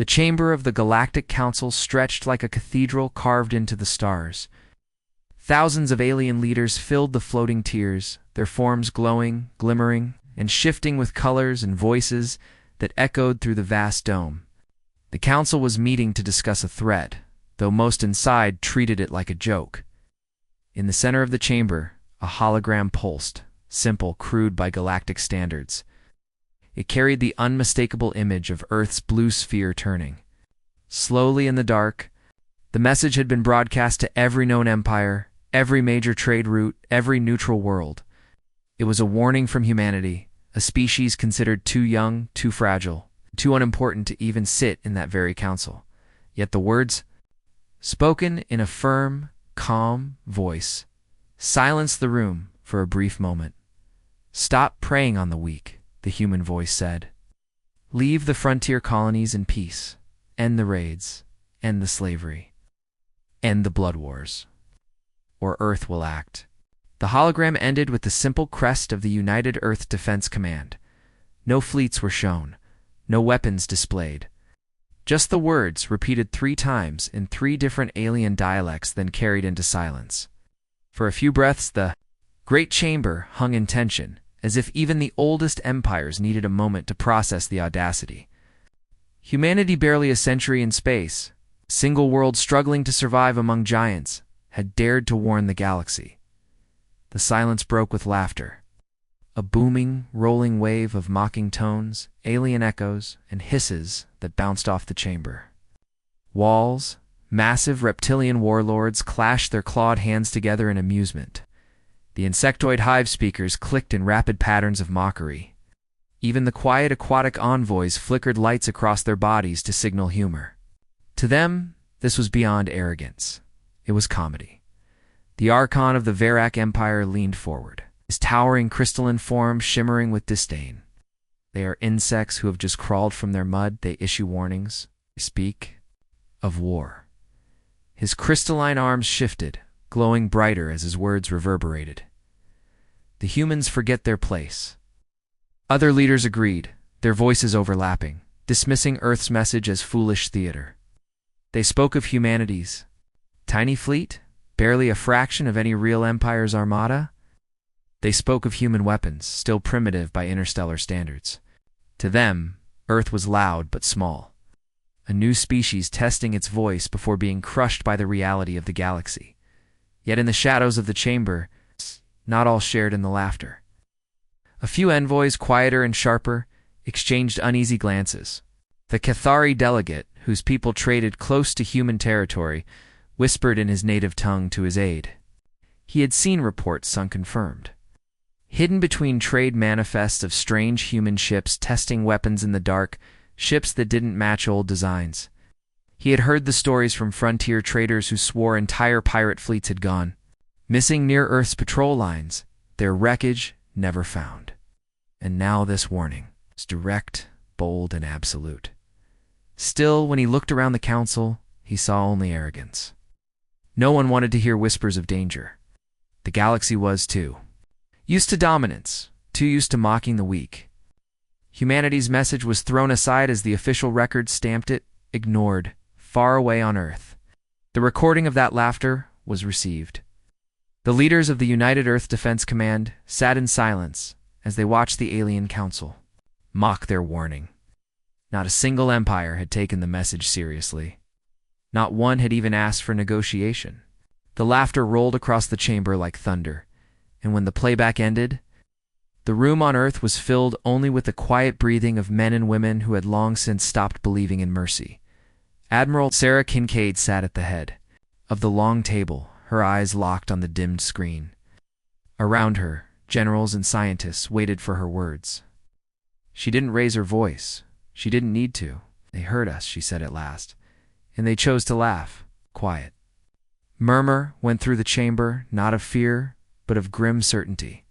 The chamber of the Galactic Council stretched like a cathedral carved into the stars. Thousands of alien leaders filled the floating tiers, their forms glowing, glimmering, and shifting with colors and voices that echoed through the vast dome. The council was meeting to discuss a threat, though most inside treated it like a joke. In the center of the chamber, a hologram pulsed, simple, crude by galactic standards. It carried the unmistakable image of Earth's blue sphere turning. Slowly in the dark, the message had been broadcast to every known empire, every major trade route, every neutral world. It was a warning from humanity, a species considered too young, too fragile, too unimportant to even sit in that very council. Yet the words, spoken in a firm, calm voice, silenced the room for a brief moment. "Stop preying on the weak," the human voice said. "Leave the frontier colonies in peace. End the raids. End the slavery. End the blood wars. Or Earth will act." The hologram ended with the simple crest of the United Earth Defense Command. No fleets were shown, no weapons displayed. Just the words, repeated 3 times in 3 different alien dialects, then carried into silence. For a few breaths, the great chamber hung in tension, as if even the oldest empires needed a moment to process the audacity. Humanity, barely a century in space, a single world struggling to survive among giants, had dared to warn the galaxy. The silence broke with laughter. A booming, rolling wave of mocking tones, alien echoes, and hisses that bounced off the chamber. Walls, massive reptilian warlords clashed their clawed hands together in amusement. The insectoid hive speakers clicked in rapid patterns of mockery. Even the quiet aquatic envoys flickered lights across their bodies to signal humor. To them, this was beyond arrogance. It was comedy. The Archon of the Verak Empire leaned forward, his towering crystalline form shimmering with disdain. They are insects who have just crawled from their mud. They issue warnings. They speak of war. His crystalline arms shifted, glowing brighter as his words reverberated. The humans forget their place. Other leaders agreed, their voices overlapping, dismissing Earth's message as foolish theater. They spoke of humanity's tiny fleet, barely a fraction of any real empire's armada. They spoke of human weapons, still primitive by interstellar standards. To them, Earth was loud but small, a new species testing its voice before being crushed by the reality of the galaxy. Yet in the shadows of the chamber, not all shared in the laughter. A few envoys, quieter and sharper, exchanged uneasy glances. The Cathari delegate, whose people traded close to human territory, whispered in his native tongue to his aide. He had seen reports unconfirmed. Hidden between trade manifests of strange human ships testing weapons in the dark, ships that didn't match old designs. He had heard the stories from frontier traders who swore entire pirate fleets had gone, missing near Earth's patrol lines, their wreckage never found. And now this warning was direct, bold, and absolute. Still, when he looked around the council, he saw only arrogance. No one wanted to hear whispers of danger. The galaxy was, too. Used to dominance, too used to mocking the weak. Humanity's message was thrown aside as the official record stamped it, ignored, far away on Earth. The recording of that laughter was received. The leaders of the United Earth Defense Command sat in silence as they watched the alien council mock their warning. Not a single empire had taken the message seriously. Not one had even asked for negotiation. The laughter rolled across the chamber like thunder, and when the playback ended, the room on Earth was filled only with the quiet breathing of men and women who had long since stopped believing in mercy. Admiral Sarah Kincaid sat at the head of the long table, her eyes locked on the dimmed screen. Around her, generals and scientists waited for her words. She didn't raise her voice. She didn't need to. "They heard us," she said at last, and they chose to laugh, quiet. Murmur went through the chamber, not of fear, but of grim certainty.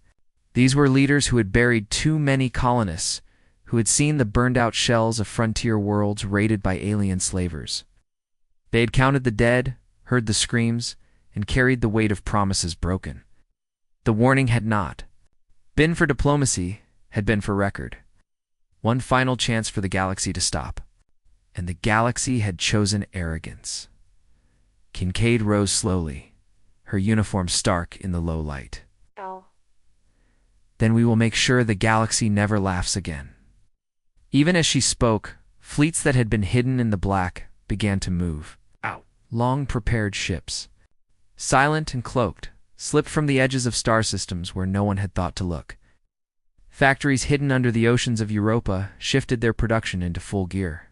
These were leaders who had buried too many colonists, who had seen the burned-out shells of frontier worlds raided by alien slavers. They had counted the dead, heard the screams, and carried the weight of promises broken. The warning had not been for diplomacy, had been for record. One final chance for the galaxy to stop. and the galaxy had chosen arrogance. Kincaid rose slowly, her uniform stark in the low light. Oh. Then we will make sure the galaxy never laughs again. Even as she spoke, fleets that had been hidden in the black began to move. Out. Long-prepared ships, silent and cloaked, slipped from the edges of star systems where no one had thought to look. Factories hidden under the oceans of Europa shifted their production into full gear.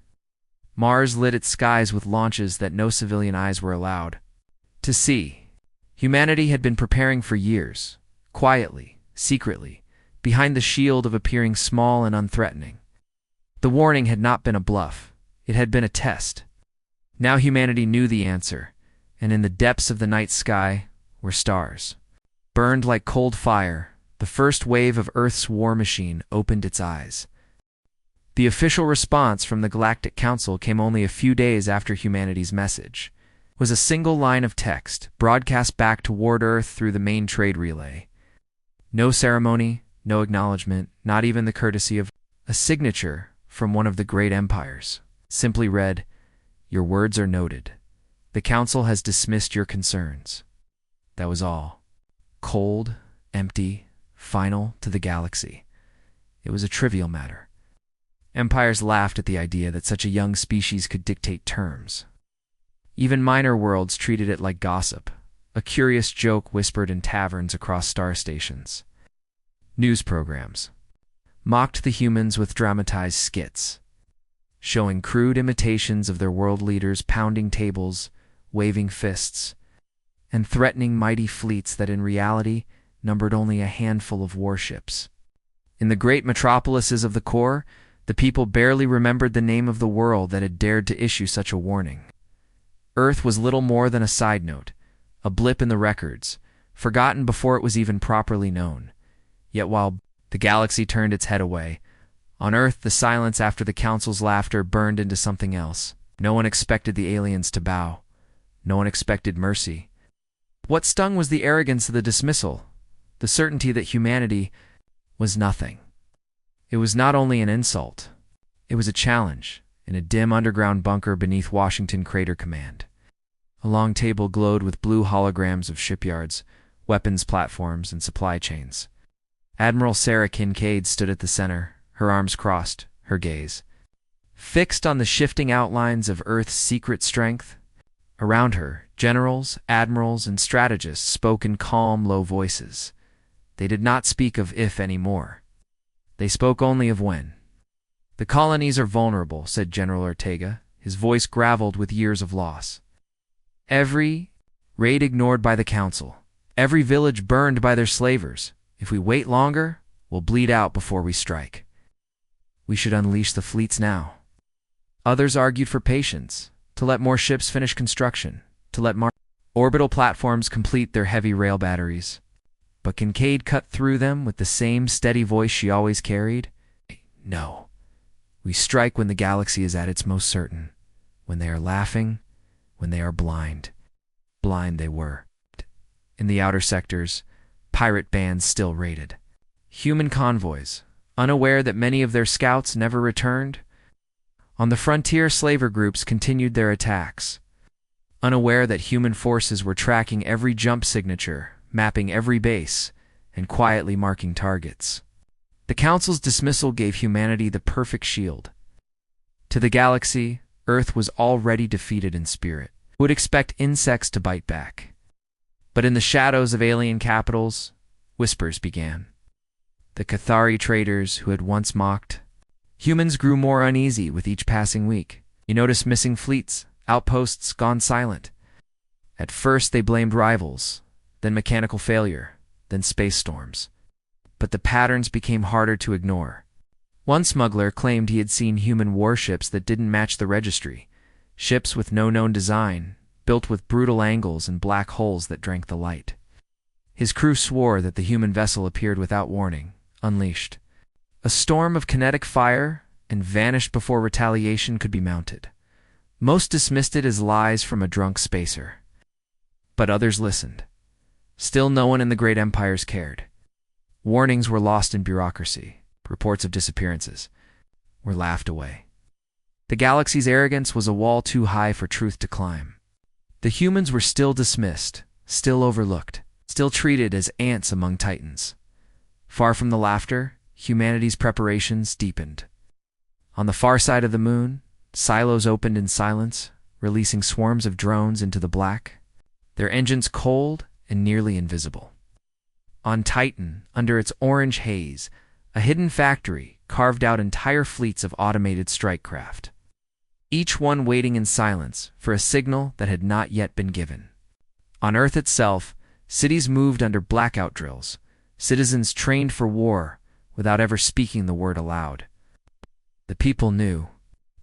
Mars lit its skies with launches that no civilian eyes were allowed to see. Humanity had been preparing for years, quietly, secretly, behind the shield of appearing small and unthreatening. The warning had not been a bluff. It had been a test. Now humanity knew the answer, and in the depths of the night sky were stars. Burned like cold fire, the first wave of Earth's war machine opened its eyes. The official response from the Galactic Council came only a few days after humanity's message. It was a single line of text, broadcast back toward Earth through the main trade relay. No ceremony, no acknowledgement, not even the courtesy of a signature from one of the great empires. Simply read, "Your words are noted. The Council has dismissed your concerns." That was all. Cold, empty, final to the galaxy. It was a trivial matter. Empires laughed at the idea that such a young species could dictate terms. Even minor worlds treated it like gossip, a curious joke whispered in taverns across star stations. News programs mocked the humans with dramatized skits, showing crude imitations of their world leaders pounding tables, waving fists, and threatening mighty fleets that in reality numbered only a handful of warships. In the great metropolises of the core, the people barely remembered the name of the world that had dared to issue such a warning. Earth was little more than a side note, a blip in the records, forgotten before it was even properly known. Yet while the galaxy turned its head away, on Earth the silence after the Council's laughter burned into something else. No one expected the aliens to bow. No one expected mercy. What stung was the arrogance of the dismissal, the certainty that humanity was nothing. It was not only an insult, it was a challenge in a dim underground bunker beneath Washington Crater Command. A long table glowed with blue holograms of shipyards, weapons platforms, and supply chains. Admiral Sarah Kincaid stood at the center, her arms crossed, her gaze fixed on the shifting outlines of Earth's secret strength. Around her, generals, admirals, and strategists spoke in calm, low voices. They did not speak of if anymore. They spoke only of when. "The colonies are vulnerable," said General Ortega, his voice graveled with years of loss. "Every raid ignored by the Council. Every village burned by their slavers. If we wait longer, we'll bleed out before we strike. We should unleash the fleets now." Others argued for patience, to let more ships finish construction, to let orbital platforms complete their heavy rail batteries. But Kincaid cut through them with the same steady voice she always carried. "No. We strike when the galaxy is at its most certain, when they are laughing, when they are blind." Blind they were. In the outer sectors, pirate bands still raided. Human convoys, unaware that many of their scouts never returned. On the frontier, slaver groups continued their attacks, unaware that human forces were tracking every jump signature, mapping every base, and quietly marking targets. The Council's dismissal gave humanity the perfect shield. To the galaxy, Earth was already defeated in spirit. It would expect insects to bite back. But in the shadows of alien capitals, whispers began. The Cathari traders who had once mocked. Humans grew more uneasy with each passing week. You noticed missing fleets, outposts gone silent. At first they blamed rivals, then mechanical failure, then space storms. But the patterns became harder to ignore. One smuggler claimed he had seen human warships that didn't match the registry, ships with no known design, built with brutal angles and black holes that drank the light. His crew swore that the human vessel appeared without warning, unleashed. A storm of kinetic fire, and vanished before retaliation could be mounted. Most dismissed it as lies from a drunk spacer. But others listened. Still no one in the great empires cared. Warnings were lost in bureaucracy. Reports of disappearances were laughed away. The galaxy's arrogance was a wall too high for truth to climb. The humans were still dismissed, still overlooked, still treated as ants among titans. Far from the laughter, humanity's preparations deepened. On the far side of the moon, silos opened in silence, releasing swarms of drones into the black, their engines cold and nearly invisible. On Titan, under its orange haze, a hidden factory carved out entire fleets of automated strike craft, each one waiting in silence for a signal that had not yet been given. On Earth itself, cities moved under blackout drills, citizens trained for war without ever speaking the word aloud. The people knew.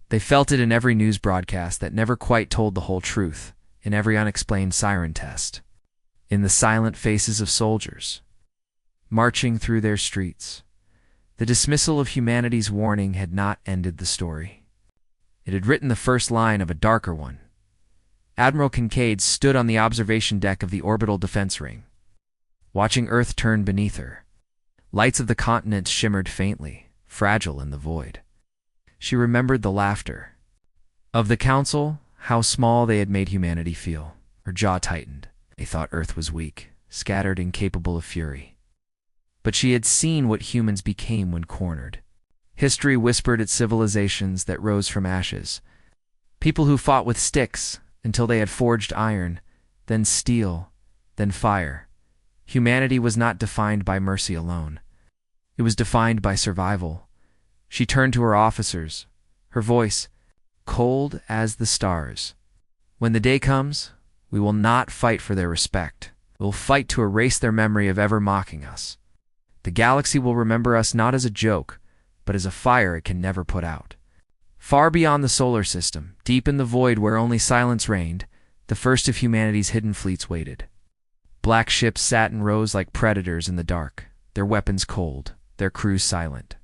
They felt it in every news broadcast that never quite told the whole truth, in every unexplained siren test, in the silent faces of soldiers, marching through their streets. The dismissal of humanity's warning had not ended the story. It had written the first line of a darker one. Admiral Kincaid stood on the observation deck of the orbital defense ring, watching Earth turn beneath her. Lights of the continents shimmered faintly, fragile in the void. She remembered the laughter of the council, how small they had made humanity feel. Her jaw tightened. They thought Earth was weak, scattered, incapable of fury. But she had seen what humans became when cornered. History whispered at civilizations that rose from ashes. People who fought with sticks until they had forged iron, then steel, then fire. Humanity was not defined by mercy alone. It was defined by survival. She turned to her officers, her voice cold as the stars. When the day comes, we will not fight for their respect. We will fight to erase their memory of ever mocking us. The galaxy will remember us not as a joke, but as a fire it can never put out. Far beyond the solar system, deep in the void where only silence reigned, the first of humanity's hidden fleets waited. Black ships sat in rows like predators in the dark, their weapons cold, their crews silent.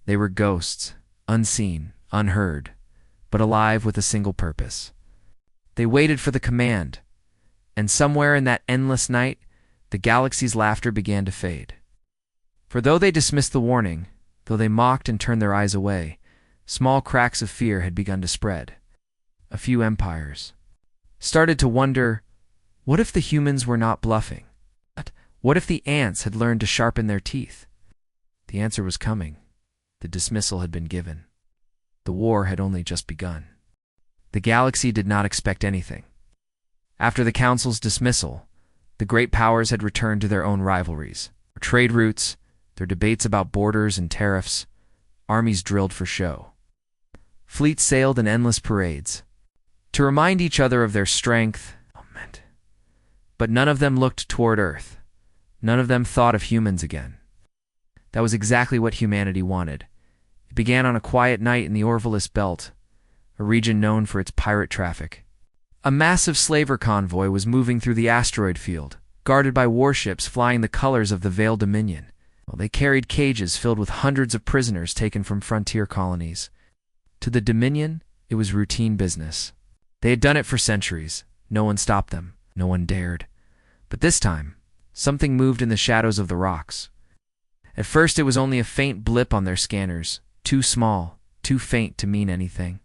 They were ghosts, unseen, unheard, but alive with a single purpose. They waited for the command, and somewhere in that endless night, the galaxy's laughter began to fade. For though they dismissed the warning, though they mocked and turned their eyes away, small cracks of fear had begun to spread. A few empires started to wonder, what if the humans were not bluffing? What if the ants had learned to sharpen their teeth? The answer was coming. The dismissal had been given. The war had only just begun. The galaxy did not expect anything. After the Council's dismissal, the great powers had returned to their own rivalries, their trade routes, their debates about borders and tariffs. Armies drilled for show. Fleets sailed in endless parades, to remind each other of their strength. But none of them looked toward Earth. None of them thought of humans again. That was exactly what humanity wanted. It began on a quiet night in the Orvillus Belt, a region known for its pirate traffic. A massive slaver convoy was moving through the asteroid field, guarded by warships flying the colors of the Veiled Dominion. They carried cages filled with hundreds of prisoners taken from frontier colonies. To the Dominion, it was routine business. They had done it for centuries. No one stopped them. No one dared. But this time, something moved in the shadows of the rocks. At first, it was only a faint blip on their scanners, too small, too faint to mean anything.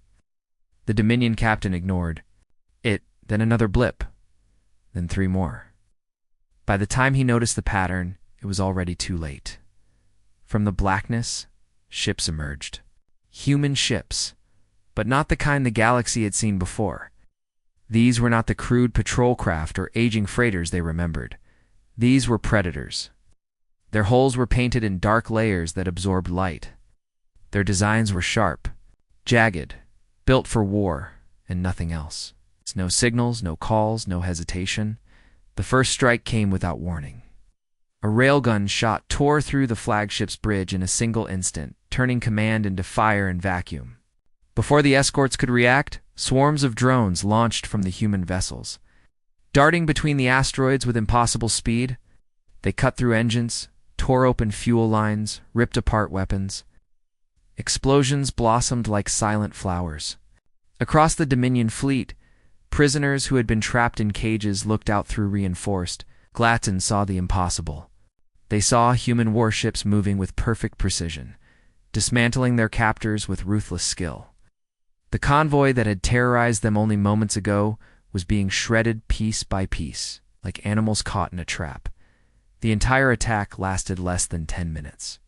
The Dominion captain ignored it, then another blip, then 3 more. By the time he noticed the pattern, it was already too late. From the blackness, ships emerged. Human ships, but not the kind the galaxy had seen before. These were not the crude patrol craft or aging freighters they remembered. These were predators. Their hulls were painted in dark layers that absorbed light. Their designs were sharp, jagged, built for war and nothing else. No signals, no calls, no hesitation. The first strike came without warning. A railgun shot tore through the flagship's bridge in a single instant, turning command into fire and vacuum. Before the escorts could react, swarms of drones launched from the human vessels. Darting between the asteroids with impossible speed, they cut through engines, tore open fuel lines, ripped apart weapons. Explosions blossomed like silent flowers. Across the Dominion fleet, prisoners who had been trapped in cages looked out through reinforced. Glatton saw the impossible. They saw human warships moving with perfect precision, dismantling their captors with ruthless skill. The convoy that had terrorized them only moments ago was being shredded piece by piece, like animals caught in a trap. The entire attack lasted less than 10 minutes.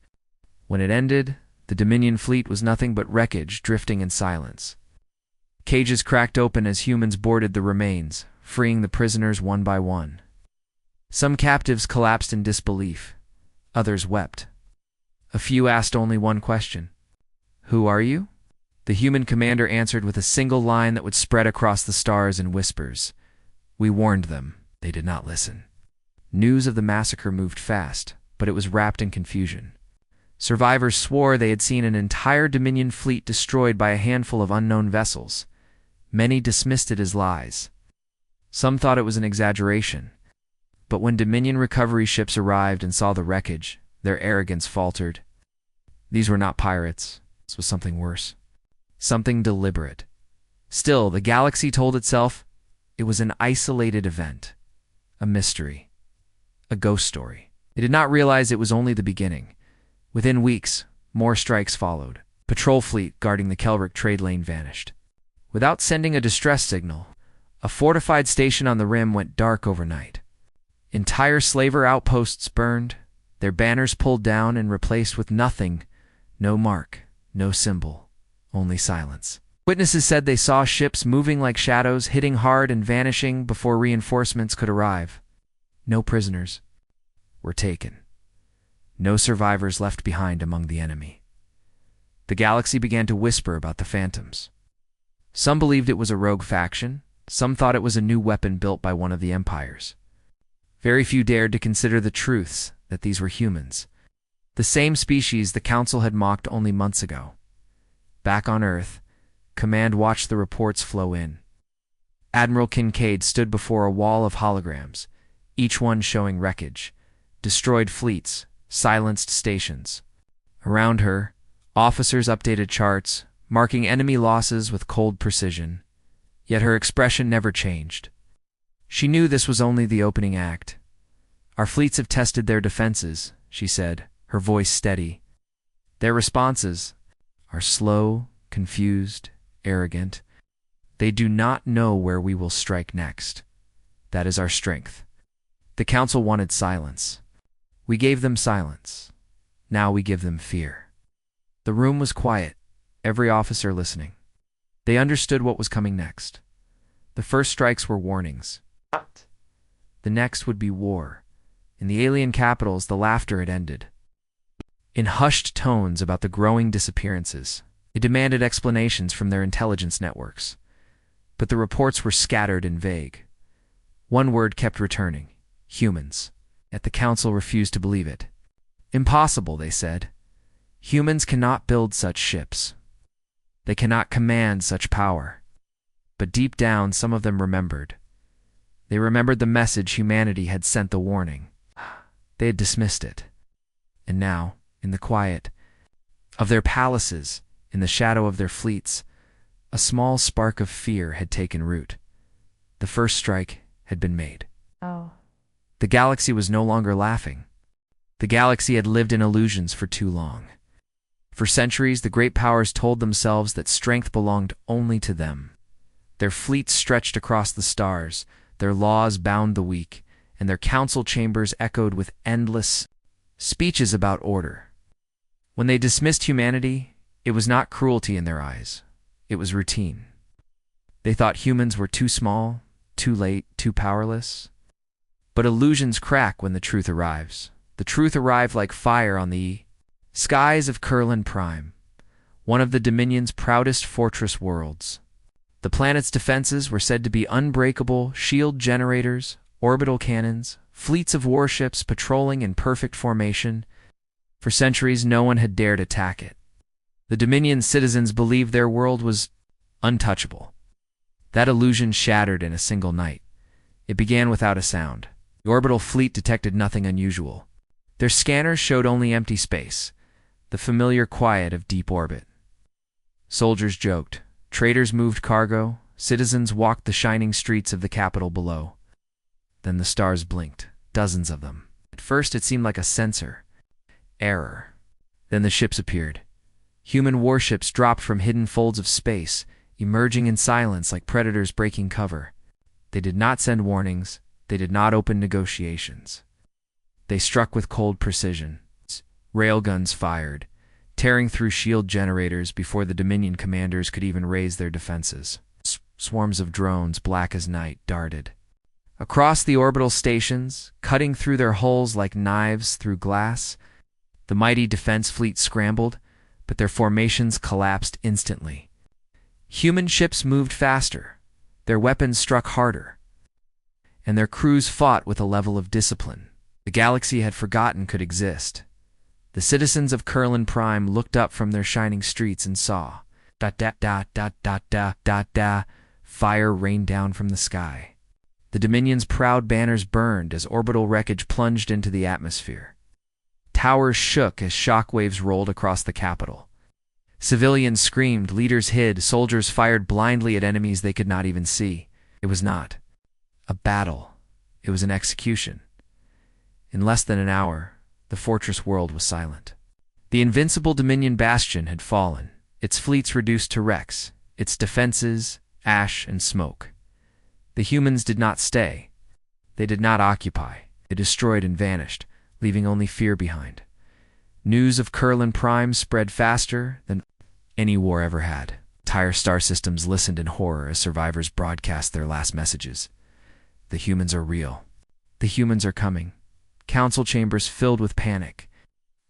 When it ended, the Dominion fleet was nothing but wreckage drifting in silence. Cages cracked open as humans boarded the remains, freeing the prisoners one by one. Some captives collapsed in disbelief. Others wept. A few asked only one question. "Who are you?" The human commander answered with a single line that would spread across the stars in whispers. "We warned them. They did not listen." News of the massacre moved fast, but it was wrapped in confusion. Survivors swore they had seen an entire Dominion fleet destroyed by a handful of unknown vessels. Many dismissed it as lies. Some thought it was an exaggeration. But when Dominion recovery ships arrived and saw the wreckage, their arrogance faltered. These were not pirates. This was something worse. Something deliberate. Still, the galaxy told itself it was an isolated event. A mystery. A ghost story. It did not realize it was only the beginning. Within weeks, more strikes followed. Patrol fleet guarding the Kelric trade lane vanished. Without sending a distress signal, a fortified station on the rim went dark overnight. Entire slaver outposts burned, their banners pulled down and replaced with nothing. No mark, no symbol, only silence. Witnesses said they saw ships moving like shadows, hitting hard and vanishing before reinforcements could arrive. No prisoners were taken. No survivors left behind among the enemy. The galaxy began to whisper about the phantoms. Some believed it was a rogue faction. Some thought it was a new weapon built by one of the empires. Very few dared to consider the truths that these were humans. The same species the Council had mocked only months ago. Back on Earth, Command watched the reports flow in. Admiral Kincaid stood before a wall of holograms, each one showing wreckage, destroyed fleets, silenced stations. Around her, officers updated charts, marking enemy losses with cold precision. Yet her expression never changed. She knew this was only the opening act. "Our fleets have tested their defenses," she said, her voice steady. "Their responses are slow, confused, arrogant. They do not know where we will strike next. That is our strength." The Council wanted silence. We gave them silence. Now we give them fear. The room was quiet, every officer listening. They understood what was coming next. The first strikes were warnings. The next would be war. In the alien capitals, the laughter had ended. In hushed tones about the growing disappearances, it demanded explanations from their intelligence networks. But the reports were scattered and vague. One word kept returning: humans. Yet the Council refused to believe it. "Impossible," they said. "Humans cannot build such ships. They cannot command such power." But deep down, some of them remembered. They remembered the message humanity had sent, the warning. They had dismissed it. And now, in the quiet of their palaces, in the shadow of their fleets, a small spark of fear had taken root. The first strike had been made. Oh. The galaxy was no longer laughing. The galaxy had lived in illusions for too long. For centuries, the great powers told themselves that strength belonged only to them. Their fleets stretched across the stars, their laws bound the weak, and their council chambers echoed with endless speeches about order. When they dismissed humanity, it was not cruelty in their eyes. It was routine. They thought humans were too small, too late, too powerless. But illusions crack when the truth arrives. The truth arrived like fire on the skies of Kurlan Prime, one of the Dominion's proudest fortress worlds. The planet's defenses were said to be unbreakable: shield generators, orbital cannons, fleets of warships patrolling in perfect formation. For centuries, no one had dared attack it. The Dominion citizens believed their world was untouchable. That illusion shattered in a single night. It began without a sound. The orbital fleet detected nothing unusual. Their scanners showed only empty space, the familiar quiet of deep orbit. Soldiers joked. Traders moved cargo. Citizens walked the shining streets of the capital below. Then the stars blinked, dozens of them. At first it seemed like a sensor. Error. Then the ships appeared. Human warships dropped from hidden folds of space, emerging in silence like predators breaking cover. They did not send warnings. They did not open negotiations. They struck with cold precision. Railguns fired, tearing through shield generators before the Dominion commanders could even raise their defenses. Swarms of drones, black as night, darted across the orbital stations, cutting through their hulls like knives through glass. The mighty defense fleet scrambled, but their formations collapsed instantly. Human ships moved faster, their weapons struck harder, and their crews fought with a level of discipline the galaxy had forgotten could exist. The citizens of Kurlan Prime looked up from their shining streets and saw fire rained down from the sky. The Dominion's proud banners burned as orbital wreckage plunged into the atmosphere. Towers shook as shockwaves rolled across the capital. Civilians screamed, leaders hid, soldiers fired blindly at enemies they could not even see. It was not a battle. It was an execution. In less than an hour, the fortress world was silent. The invincible Dominion bastion had fallen, its fleets reduced to wrecks, its defenses ash and smoke. The humans did not stay. They did not occupy. They destroyed and vanished, leaving only fear behind. News of Kurlan Prime spread faster than any war ever had. Entire star systems listened in horror as survivors broadcast their last messages. The humans are real. The humans are coming. Council chambers filled with panic.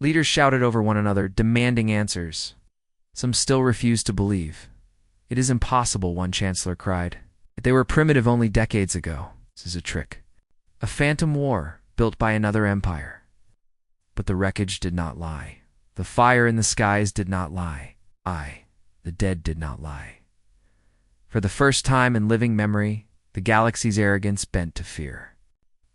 Leaders shouted over one another, demanding answers. Some still refused to believe. It is impossible, one chancellor cried. They were primitive only decades ago. This is a trick. A phantom war built by another empire. But the wreckage did not lie. The fire in the skies did not lie. The dead did not lie. For the first time in living memory, the galaxy's arrogance bent to fear.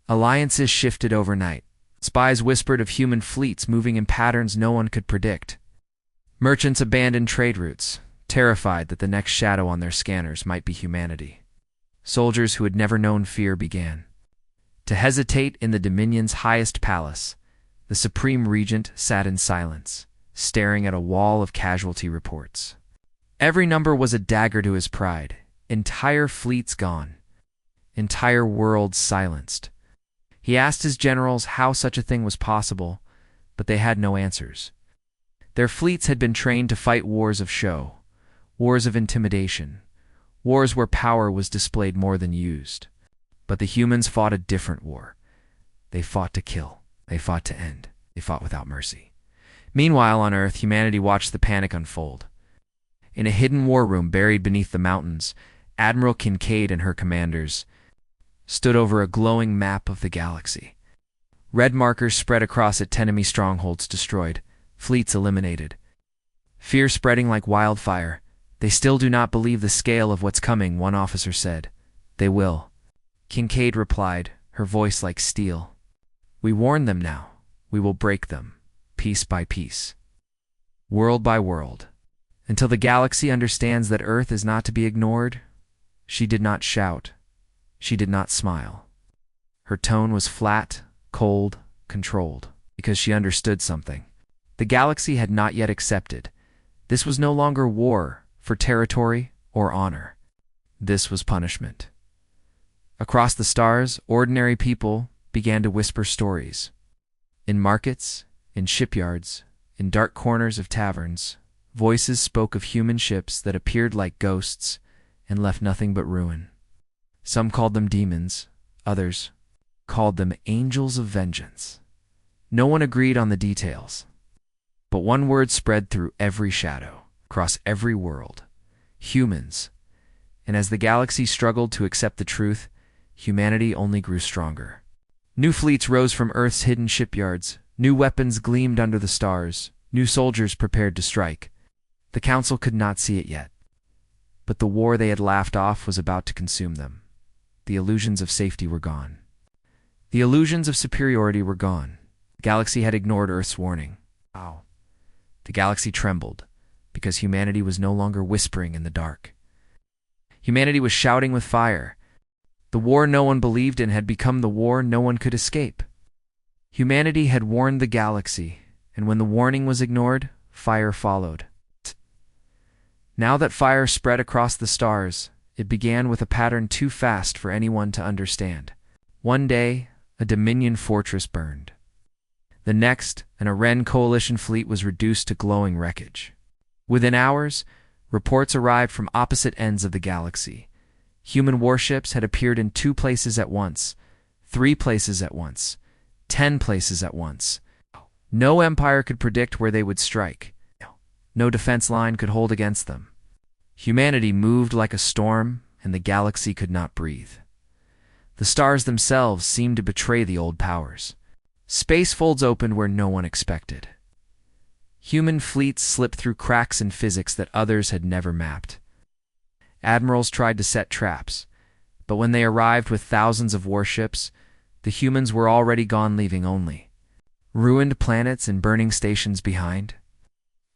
Alliances shifted overnight. Spies whispered of human fleets moving in patterns no one could predict. Merchants abandoned trade routes, terrified that the next shadow on their scanners might be humanity. Soldiers who had never known fear began to hesitate in the Dominion's highest palace. The Supreme Regent sat in silence, staring at a wall of casualty reports. Every number was a dagger to his pride. Entire fleets gone. Entire worlds silenced. He asked his generals how such a thing was possible, but they had no answers. Their fleets had been trained to fight wars of show, wars of intimidation, wars where power was displayed more than used. But the humans fought a different war. They fought to kill. They fought to end. They fought without mercy. Meanwhile, on Earth, humanity watched the panic unfold. In a hidden war room buried beneath the mountains, Admiral Kincaid and her commanders stood over a glowing map of the galaxy. Red markers spread across it, enemy strongholds destroyed, fleets eliminated. Fear spreading like wildfire. They still do not believe the scale of what's coming, one officer said. They will. Kincaid replied, her voice like steel. We warn them now. We will break them, piece by piece, world by world, until the galaxy understands that Earth is not to be ignored. She did not shout. She did not smile. Her tone was flat, cold, controlled, because she understood something. The galaxy had not yet accepted. This was no longer war for territory or honor. This was punishment. Across the stars, ordinary people began to whisper stories. In markets, in shipyards, in dark corners of taverns, voices spoke of human ships that appeared like ghosts and left nothing but ruin. Some called them demons, others called them angels of vengeance. No one agreed on the details. But one word spread through every shadow, across every world: humans. And as the galaxy struggled to accept the truth, humanity only grew stronger. New fleets rose from Earth's hidden shipyards. New weapons gleamed under the stars. New soldiers prepared to strike. The Council could not see it yet. But the war they had laughed off was about to consume them. The illusions of safety were gone. The illusions of superiority were gone. The galaxy had ignored Earth's warning. Wow. The galaxy trembled, because humanity was no longer whispering in the dark. Humanity was shouting with fire. The war no one believed in had become the war no one could escape. Humanity had warned the galaxy, and when the warning was ignored, fire followed. Now that fire spread across the stars, it began with a pattern too fast for anyone to understand. One day, a Dominion fortress burned. The next, an Aren coalition fleet was reduced to glowing wreckage. Within hours, reports arrived from opposite ends of the galaxy. Human warships had appeared in 2 places at once, 3 places at once, 10 places at once. No empire could predict where they would strike. No defense line could hold against them. Humanity moved like a storm, and the galaxy could not breathe. The stars themselves seemed to betray the old powers. Space folds opened where no one expected. Human fleets slipped through cracks in physics that others had never mapped. Admirals tried to set traps, but when they arrived with thousands of warships, the humans were already gone, leaving only ruined planets and burning stations behind.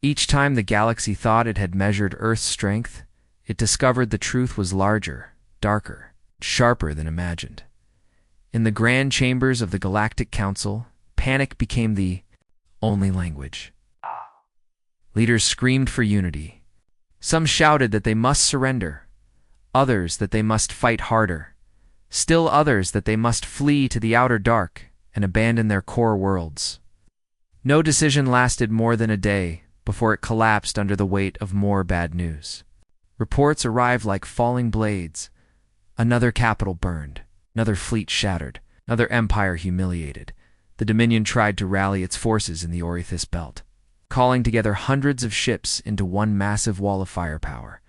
Each time the galaxy thought it had measured Earth's strength, it discovered the truth was larger, darker, sharper than imagined. In the grand chambers of the Galactic Council, panic became the only language. Leaders screamed for unity. Some shouted that they must surrender, others that they must fight harder, still others that they must flee to the outer dark and abandon their core worlds. No decision lasted more than a day before it collapsed under the weight of more bad news. Reports arrived like falling blades. Another capital burned, another fleet shattered, another empire humiliated. The Dominion tried to rally its forces in the Orethys Belt, calling together hundreds of ships into one massive wall of firepower.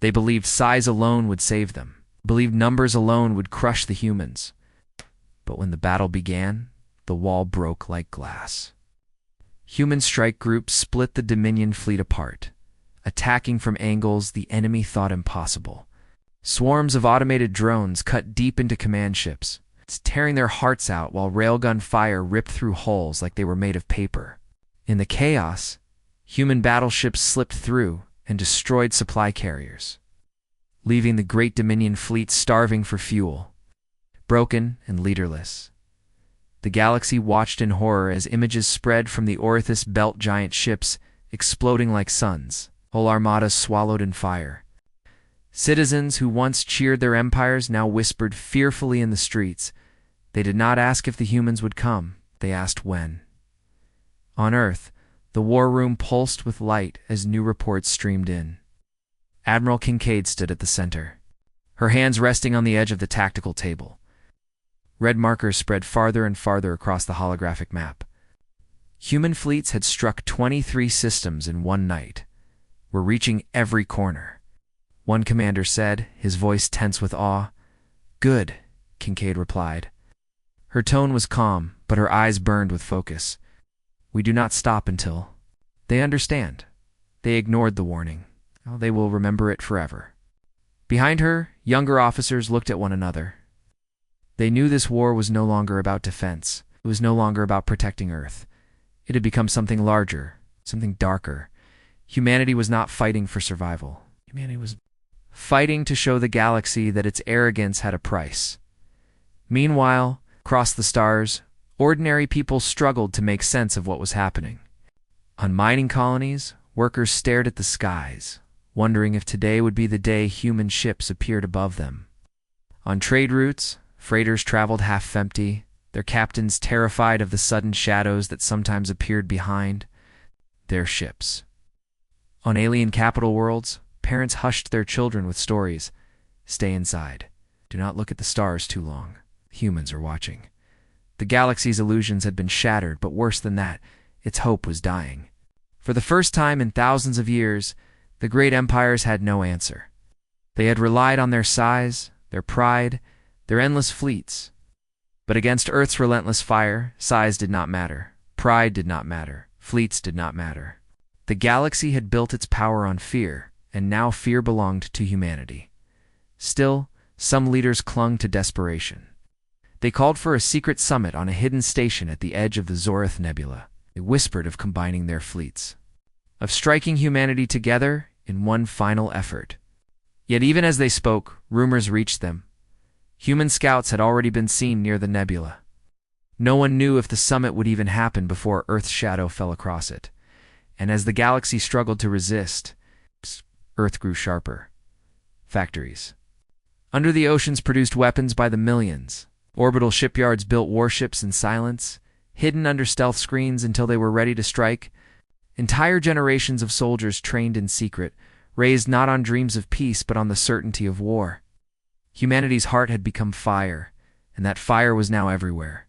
They believed size alone would save them, believed numbers alone would crush the humans. But when the battle began, the wall broke like glass. Human strike groups split the Dominion fleet apart, attacking from angles the enemy thought impossible. Swarms of automated drones cut deep into command ships, tearing their hearts out while railgun fire ripped through hulls like they were made of paper. In the chaos, human battleships slipped through and destroyed supply carriers, leaving the Great Dominion fleet starving for fuel, broken and leaderless. The galaxy watched in horror as images spread from the Orethys Belt, giant ships exploding like suns, whole armadas swallowed in fire. Citizens who once cheered their empires now whispered fearfully in the streets. They did not ask if the humans would come, they asked when. On Earth, the war room pulsed with light as new reports streamed in. Admiral Kincaid stood at the center, her hands resting on the edge of the tactical table. Red markers spread farther and farther across the holographic map. Human fleets had struck 23 systems in one night. We're reaching every corner, one commander said, his voice tense with awe. Good, Kincaid replied. Her tone was calm, but her eyes burned with focus. We do not stop until... They understand. They ignored the warning. Oh, they will remember it forever. Behind her, younger officers looked at one another. They knew this war was no longer about defense. It was no longer about protecting Earth. It had become something larger, something darker. Humanity was not fighting for survival. Humanity was fighting to show the galaxy that its arrogance had a price. Meanwhile, across the stars, ordinary people struggled to make sense of what was happening. On mining colonies, workers stared at the skies, wondering if today would be the day human ships appeared above them. On trade routes, freighters traveled half empty, their captains terrified of the sudden shadows that sometimes appeared behind their ships. On alien capital worlds, parents hushed their children with stories. Stay inside. Do not look at the stars too long. Humans are watching. The galaxy's illusions had been shattered, but worse than that, its hope was dying. For the first time in thousands of years, the great empires had no answer. They had relied on their size, their pride, their endless fleets. But against Earth's relentless fire, size did not matter, pride did not matter, fleets did not matter. The galaxy had built its power on fear, and now fear belonged to humanity. Still, some leaders clung to desperation. They called for a secret summit on a hidden station at the edge of the Zorith Nebula. They whispered of combining their fleets, of striking humanity together in one final effort. Yet even as they spoke, rumors reached them. Human scouts had already been seen near the nebula. No one knew if the summit would even happen before Earth's shadow fell across it. And as the galaxy struggled to resist, Earth grew sharper. Factories under the oceans produced weapons by the millions. Orbital shipyards built warships in silence, hidden under stealth screens until they were ready to strike. Entire generations of soldiers trained in secret, raised not on dreams of peace but on the certainty of war. Humanity's heart had become fire, and that fire was now everywhere.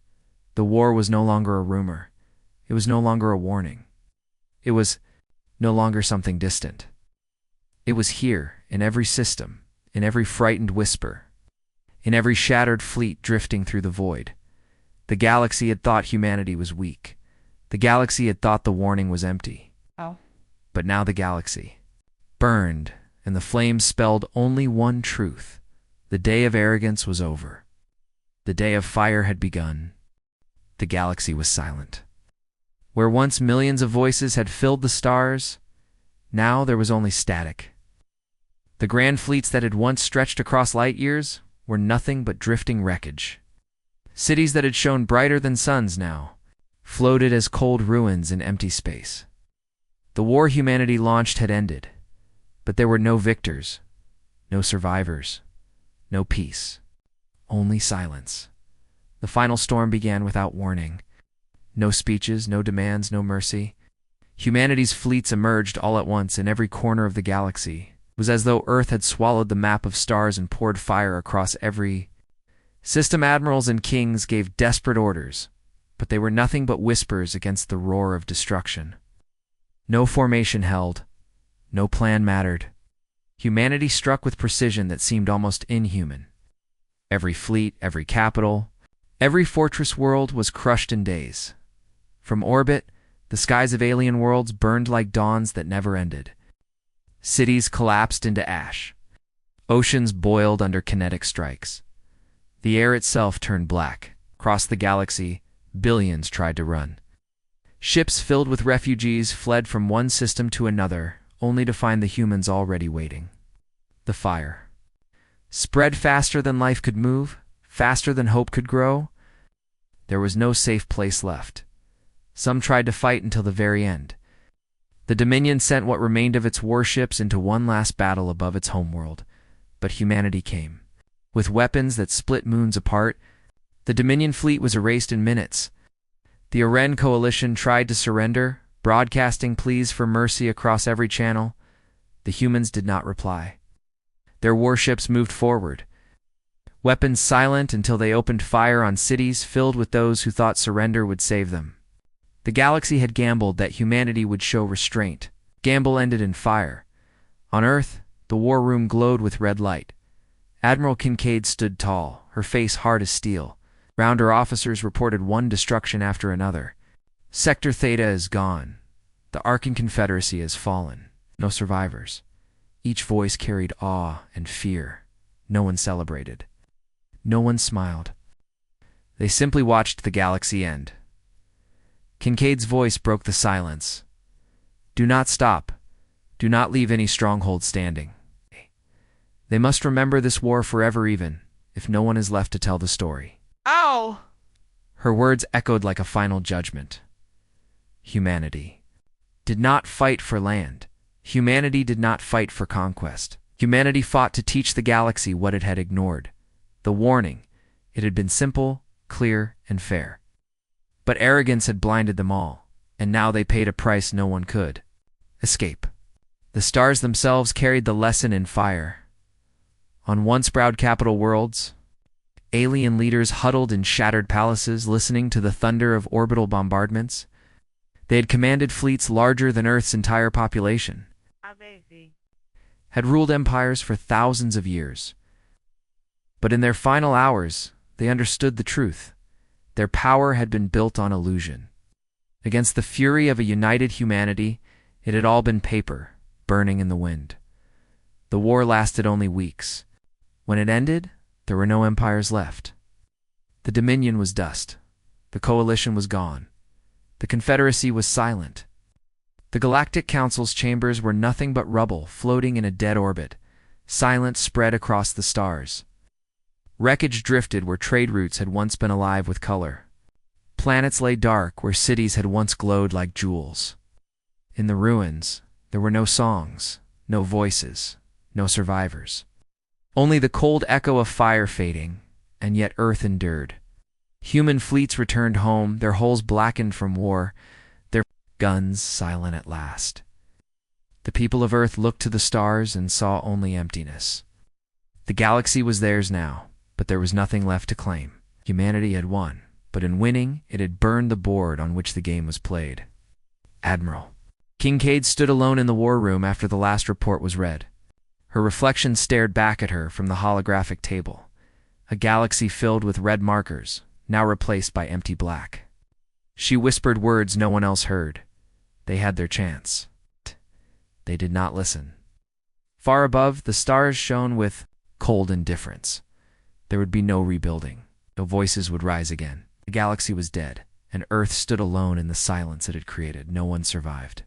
The war was no longer a rumor. It was no longer a warning. It was no longer something distant. It was here, in every system, in every frightened whisper, in every shattered fleet drifting through the void. The galaxy had thought humanity was weak. The galaxy had thought the warning was empty. Oh. But now the galaxy burned, and the flames spelled only one truth. The day of arrogance was over. The day of fire had begun. The galaxy was silent. Where once millions of voices had filled the stars, now there was only static. The grand fleets that had once stretched across light years were nothing but drifting wreckage. Cities that had shone brighter than suns now floated as cold ruins in empty space. The war humanity launched had ended, but there were no victors, no survivors, no peace, only silence. The final storm began without warning. No speeches, no demands, no mercy. Humanity's fleets emerged all at once in every corner of the galaxy. It was as though Earth had swallowed the map of stars and poured fire across every system. Admirals and kings gave desperate orders, but they were nothing but whispers against the roar of destruction. No formation held. No plan mattered. Humanity struck with precision that seemed almost inhuman. Every fleet, every capital, every fortress world was crushed in days. From orbit, the skies of alien worlds burned like dawns that never ended. Cities collapsed into ash. Oceans boiled under kinetic strikes. The air itself turned black. Across the galaxy, billions tried to run. Ships filled with refugees fled from one system to another, only to find the humans already waiting. The fire spread faster than life could move, faster than hope could grow. There was no safe place left. Some tried to fight until the very end. The Dominion sent what remained of its warships into one last battle above its homeworld, but humanity came. With weapons that split moons apart, the Dominion fleet was erased in minutes. The Aren coalition tried to surrender, broadcasting pleas for mercy across every channel. The humans did not reply. Their warships moved forward, weapons silent until they opened fire on cities filled with those who thought surrender would save them. The galaxy had gambled that humanity would show restraint. Gamble ended in fire. On Earth, the war room glowed with red light. Admiral Kincaid stood tall, her face hard as steel. Round her officers reported one destruction after another. Sector Theta is gone. The Arkan Confederacy has fallen. No survivors. Each voice carried awe and fear. No one celebrated. No one smiled. They simply watched the galaxy end. Kincaid's voice broke the silence. Do not stop. Do not leave any stronghold standing. They must remember this war forever, even if no one is left to tell the story. Ow! Her words echoed like a final judgment. Humanity did not fight for land. Humanity did not fight for conquest. Humanity fought to teach the galaxy what it had ignored. The warning. It had been simple, clear, and fair. But arrogance had blinded them all, and now they paid a price no one could escape. The stars themselves carried the lesson in fire. On once proud capital worlds, alien leaders huddled in shattered palaces listening to the thunder of orbital bombardments. They had commanded fleets larger than Earth's entire population, had ruled empires for thousands of years. But in their final hours, they understood the truth. Their power had been built on illusion. Against the fury of a united humanity, it had all been paper, burning in the wind. The war lasted only weeks. When it ended, there were no empires left. The Dominion was dust. The Coalition was gone. The Confederacy was silent. The Galactic Council's chambers were nothing but rubble floating in a dead orbit. Silence spread across the stars. Wreckage drifted where trade routes had once been alive with color. Planets lay dark where cities had once glowed like jewels. In the ruins, there were no songs, No voices, no survivors. Only the cold echo of fire fading, and yet Earth endured. Human fleets returned home, their hulls blackened from war, their guns silent at last. The people of Earth looked to the stars and saw only emptiness. The galaxy was theirs now, but there was nothing left to claim. Humanity had won, but in winning, it had burned the board on which the game was played. Admiral Kincaid stood alone in the war room after the last report was read. Her reflection stared back at her from the holographic table, a galaxy filled with red markers, now replaced by empty black. She whispered words no one else heard. They had their chance. They did not listen. Far above, the stars shone with cold indifference. There would be no rebuilding. No voices would rise again. The galaxy was dead, and Earth stood alone in the silence it had created. No one survived.